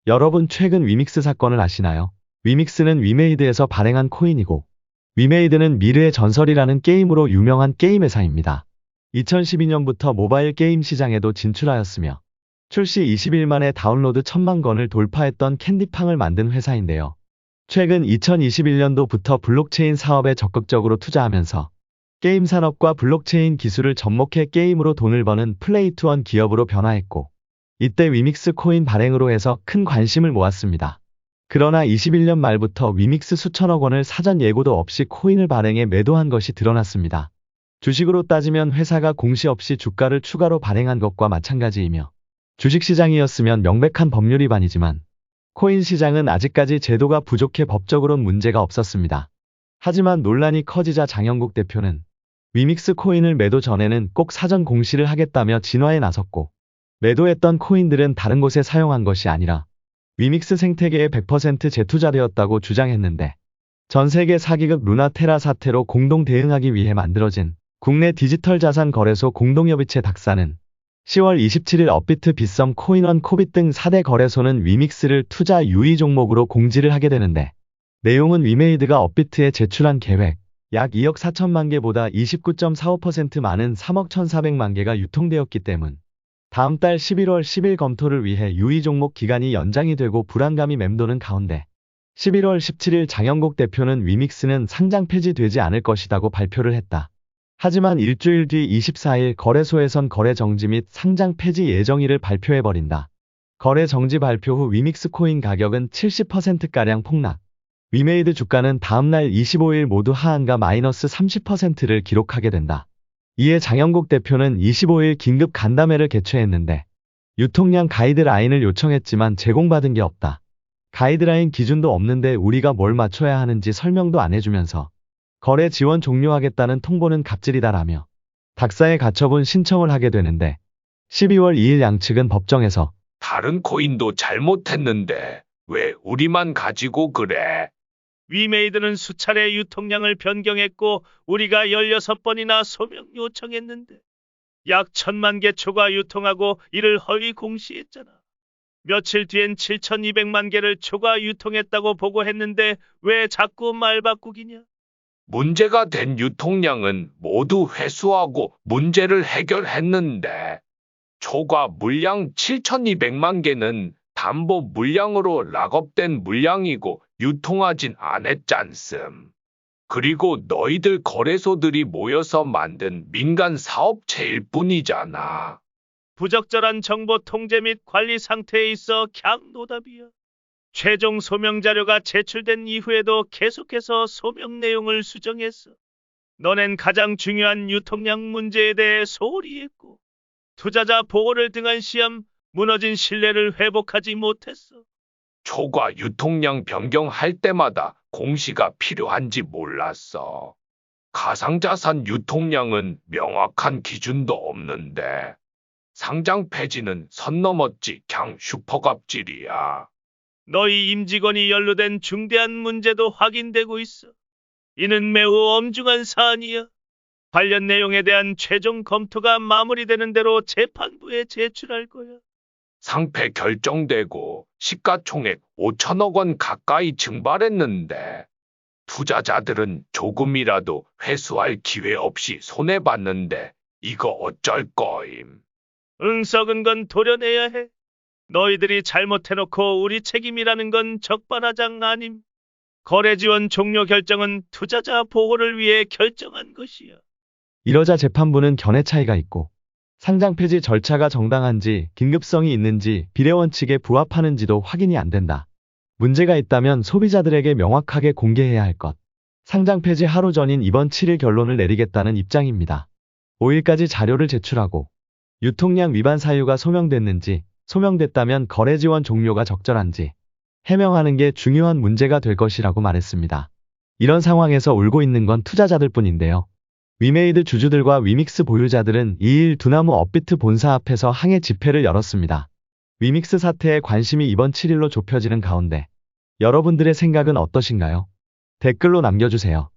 여러분 최근 위믹스 사건을 아시나요? 위믹스는 위메이드에서 발행한 코인이고, 위메이드는 미르의 전설이라는 게임으로 유명한 게임 회사입니다. 2012년부터 모바일 게임 시장에도 진출하였으며, 출시 20일 만에 다운로드 1000만 건을 돌파했던 캔디팡을 만든 회사인데요. 최근 2021년도부터 블록체인 사업에 적극적으로 투자하면서 게임 산업과 블록체인 기술을 접목해 게임으로 돈을 버는 플레이투원 기업으로 변화했고, 이때 위믹스 코인 발행으로 해서 큰 관심을 모았습니다. 그러나 21년 말부터 위믹스 수천억 원을 사전 예고도 없이 코인을 발행해 매도한 것이 드러났습니다. 주식으로 따지면 회사가 공시 없이 주가를 추가로 발행한 것과 마찬가지이며, 주식시장이었으면 명백한 법률 위반이지만 코인 시장은 아직까지 제도가 부족해 법적으론 문제가 없었습니다. 하지만 논란이 커지자 장영국 대표는 위믹스 코인을 매도 전에는 꼭 사전 공시를 하겠다며 진화에 나섰고, 매도했던 코인들은 다른 곳에 사용한 것이 아니라 위믹스 생태계에 100% 재투자되었다고 주장했는데, 전 세계 사기극 루나테라 사태로 공동 대응하기 위해 만들어진 국내 디지털 자산 거래소 공동협의체 닥사는 10월 27일 업비트, 빗썸, 코인원, 코빗 등 4대 거래소는 위믹스를 투자 유의 종목으로 공지를 하게 되는데, 내용은 위메이드가 업비트에 제출한 계획 약 2억 4천만 개보다 29.45% 많은 3억 1,400만 개가 유통되었기 때문, 다음 달 11월 10일 검토를 위해 유의 종목 기간이 연장이 되고 불안감이 맴도는 가운데 11월 17일 장영국 대표는 위믹스는 상장 폐지되지 않을 것이라고 발표를 했다. 하지만 일주일 뒤 24일 거래소에선 거래 정지 및 상장 폐지 예정일을 발표해버린다. 거래 정지 발표 후 위믹스 코인 가격은 70%가량 폭락. 위메이드 주가는 다음날 25일 모두 하한가 마이너스 30%를 기록하게 된다. 이에 장영국 대표는 25일 긴급 간담회를 개최했는데, 유통량 가이드라인을 요청했지만 제공받은 게 없다. 가이드라인 기준도 없는데 우리가 뭘 맞춰야 하는지 설명도 안 해주면서 거래 지원 종료하겠다는 통보는 갑질이다라며 닥사에 가처분 신청을 하게 되는데, 12월 2일 양측은 법정에서 다른 코인도 잘못했는데 왜 우리만 가지고 그래? 위메이드는 수차례 유통량을 변경했고 우리가 16번이나 소명 요청했는데 약 1000만 개 초과 유통하고 이를 허위 공시했잖아. 며칠 뒤엔 7200만 개를 초과 유통했다고 보고했는데 왜 자꾸 말 바꾸기냐? 문제가 된 유통량은 모두 회수하고 문제를 해결했는데, 초과 물량 7200만 개는 담보 물량으로 락업된 물량이고 유통하진 않았잖음. 그리고 너희들 거래소들이 모여서 만든 민간 사업체일 뿐이잖아. 부적절한 정보 통제 및 관리 상태에 있어 그냥 노답이야. 최종 소명 자료가 제출된 이후에도 계속해서 소명 내용을 수정했어. 너넨 가장 중요한 유통량 문제에 대해 소홀히 했고, 투자자 보호를 등한시함 무너진 신뢰를 회복하지 못했어. 초과 유통량 변경할 때마다 공시가 필요한지 몰랐어. 가상자산 유통량은 명확한 기준도 없는데 상장 폐지는 선 넘었지. 그냥 슈퍼갑질이야. 너희 임직원이 연루된 중대한 문제도 확인되고 있어. 이는 매우 엄중한 사안이야. 관련 내용에 대한 최종 검토가 마무리되는 대로 재판부에 제출할 거야. 상패 결정되고 시가총액 5천억 원 가까이 증발했는데, 투자자들은 조금이라도 회수할 기회 없이 손해봤는데 이거 어쩔 거임. 썩은 건 도려내야 해. 너희들이 잘못해놓고 우리 책임이라는 건 적반하장 아님. 거래 지원 종료 결정은 투자자 보호를 위해 결정한 것이야. 이러자 재판부는 견해 차이가 있고, 상장 폐지 절차가 정당한지, 긴급성이 있는지, 비례원칙에 부합하는지도 확인이 안 된다. 문제가 있다면 소비자들에게 명확하게 공개해야 할 것. 상장 폐지 하루 전인 이번 7일 결론을 내리겠다는 입장입니다. 5일까지 자료를 제출하고, 유통량 위반 사유가 소명됐는지, 소명됐다면 거래 지원 종료가 적절한지 해명하는 게 중요한 문제가 될 것이라고 말했습니다. 이런 상황에서 울고 있는 건 투자자들 뿐인데요. 위메이드 주주들과 위믹스 보유자들은 2일 두나무 업비트 본사 앞에서 항해 집회를 열었습니다. 위믹스 사태에 관심이 이번 7일로 좁혀지는 가운데 여러분들의 생각은 어떠신가요? 댓글로 남겨주세요.